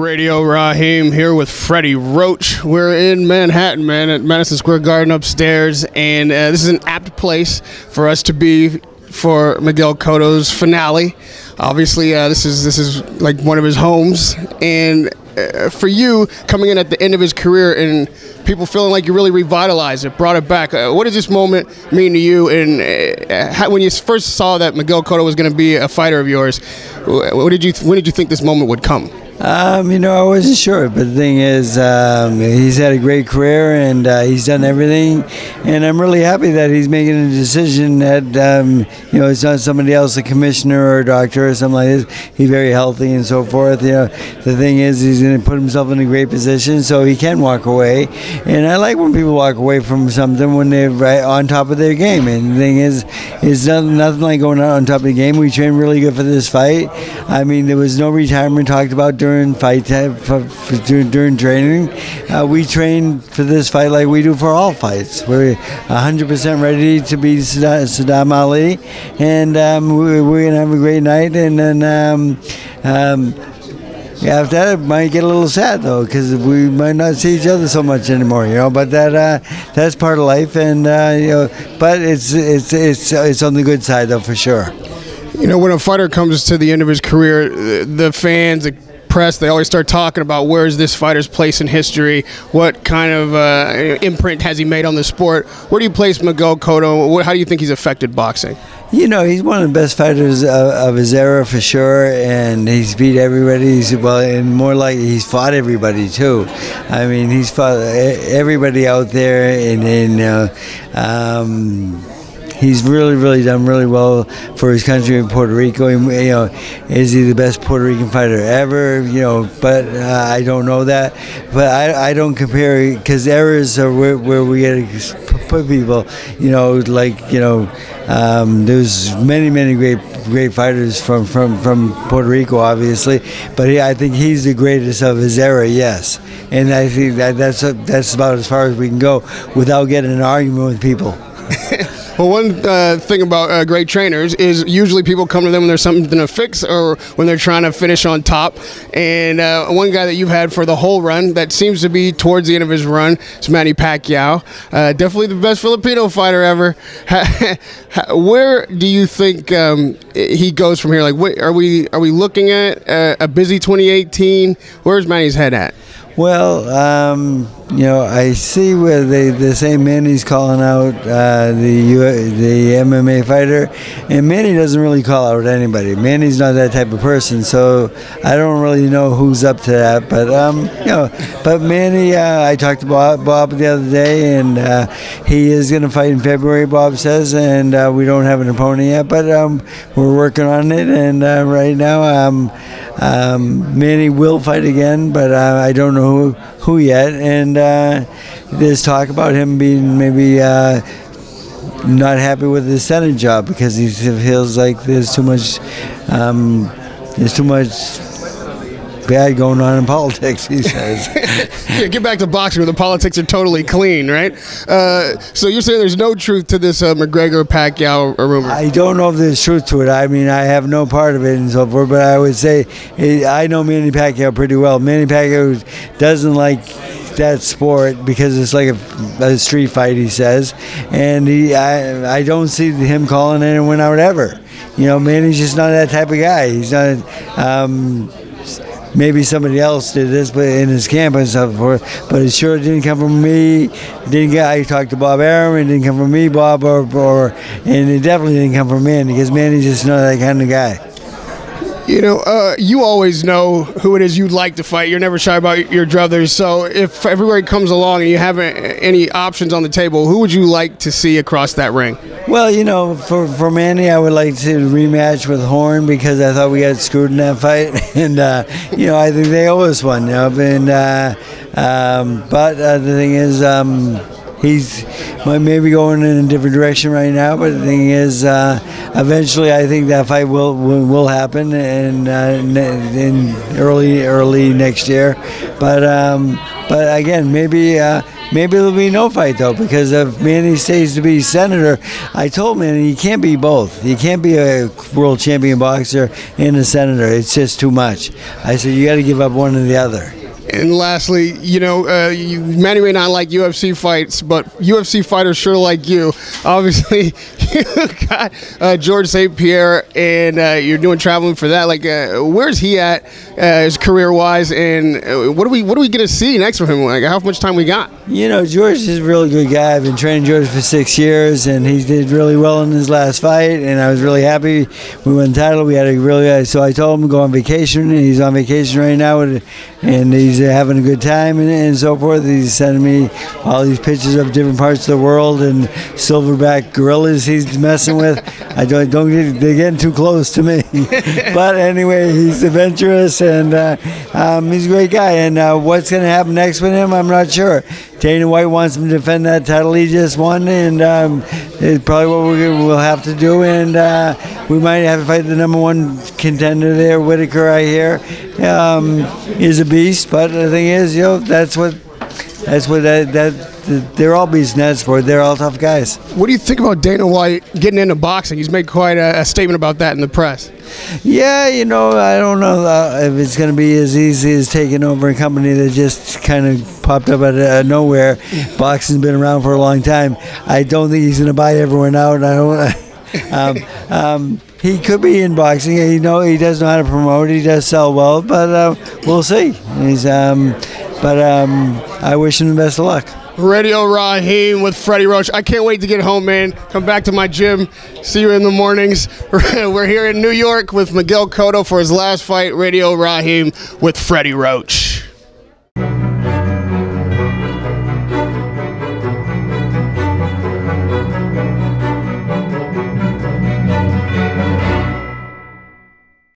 Radio. Raheem here with Freddie Roach. We're in Manhattan, man, at Madison Square Garden upstairs, and this is an apt place for us to be for Miguel Cotto's finale. Obviously, this is like one of his homes, and for you, coming in at the end of his career and people feeling like you really revitalized it, brought it back. What does this moment mean to you? And when you first saw that Miguel Cotto was going to be a fighter of yours, when did you think this moment would come? I wasn't sure, but the thing is, he's had a great career and he's done everything, and I'm really happy that he's making a decision that it's not somebody else, a commissioner or a doctor or something like this. He's very healthy and so forth. The thing is, he's going to put himself in a great position so he can walk away, and I like when people walk away from something when they're right on top of their game. And the thing is, it's nothing like going out on top of the game. We trained really good for this fight. I mean, there was no retirement talked about during fight time, during training. We train for this fight like we do for all fights. We're 100% ready to beat Saddam Ali, and we're going to have a great night. And then after that, it might get a little sad though, because we might not see each other so much anymore. But that's part of life, and but it's on the good side though, for sure. When a fighter comes to the end of his career, the fans, the press, they always start talking about where's this fighter's place in history, what kind of imprint has he made on the sport. Where do you place Miguel Cotto? How do you think he's affected boxing? He's one of the best fighters of his era for sure, and he's beat everybody. And more like he's fought everybody too. I mean, he's fought everybody out there, he's really done really well for his country in Puerto Rico. Is he the best Puerto Rican fighter ever? But I don't know that. But I don't compare, because errors are where we get to put people. There's many great fighters from Puerto Rico, obviously. But I think he's the greatest of his era. Yes, and I think that's about as far as we can go without getting in an argument with people. Well, one thing about great trainers is usually people come to them when there's something to fix or when they're trying to finish on top. And one guy that you've had for the whole run that seems to be towards the end of his run is Manny Pacquiao. Definitely the best Filipino fighter ever. Where do you think he goes from here? Like, are we looking at a busy 2018? Where's Manny's head at? Well, I see where the same Manny's calling out the MMA fighter, and Manny doesn't really call out anybody. Manny's not that type of person, so I don't really know who's up to that. But but Manny, I talked to Bob the other day, and he is going to fight in February, Bob says, and we don't have an opponent yet, but we're working on it. And right now, Manny will fight again, but I don't know who yet. And there's talk about him being maybe not happy with his Senate job because he feels like there's too much bad going on in politics, he says. Yeah, get back to boxing where the politics are totally clean, right? So you're saying there's no truth to this McGregor-Pacquiao rumor? I don't know if there's truth to it. I mean, I have no part of it and so forth, but I would say I know Manny Pacquiao pretty well. Manny Pacquiao doesn't like that sport because it's like a street fight, he says, and I don't see him calling anyone out ever. Manny's just not that type of guy. He's not. Maybe somebody else did this, but in his camp and so forth. But it sure didn't come from me. I talked to Bob Arum. It didn't come from me, Bob, and it definitely didn't come from Manny, because Manny's just not that kind of guy. You always know who it is you'd like to fight. You're never shy about your druthers. So if February comes along and you have any options on the table, who would you like to see across that ring? Well, for Manny, I would like to rematch with Horn, because I thought we got screwed in that fight. And, I think they owe us one. But the thing is, he's maybe going in a different direction right now, but the thing is, eventually I think that fight will happen in early next year. But But again, maybe there'll be no fight though, because if Manny stays to be senator, I told Manny you can't be both. You can't be a world champion boxer and a senator. It's just too much. I said you got to give up one or the other. And lastly, Manny may not like UFC fights, but UFC fighters sure like you. Obviously, you got George St. Pierre, and you're doing traveling for that. Like, where's he at, his career-wise, and what are we going to see next from him? Like, how much time we got? George is a really good guy. I've been training George for 6 years, and he did really well in his last fight, and I was really happy. We won the title. We had a really so I told him to go on vacation, and he's on vacation right now, and he's having a good time and so forth. He's sending me all these pictures of different parts of the world and silverback gorillas he's messing with. They're getting too close to me. But anyway, he's adventurous, and he's a great guy. And what's going to happen next with him, I'm not sure. Dana White wants him to defend that title he just won, and it's probably what we'll have to do. And we might have to fight the #1 contender there, Whitaker. I hear is a beast, but the thing is, they're all beasts in that sport. They're all tough guys. What do you think about Dana White getting into boxing? He's made quite a statement about that in the press. Yeah, I don't know if it's going to be as easy as taking over a company that just kind of popped up out of nowhere. Boxing's been around for a long time. I don't think he's going to buy everyone out. He could be in boxing. He does know how to promote. He does sell well, but we'll see. I wish him the best of luck. Radio Raheem with Freddie Roach. I can't wait to get home, man. Come back to my gym. See you in the mornings. We're here in New York with Miguel Cotto for his last fight. Radio Raheem with Freddie Roach.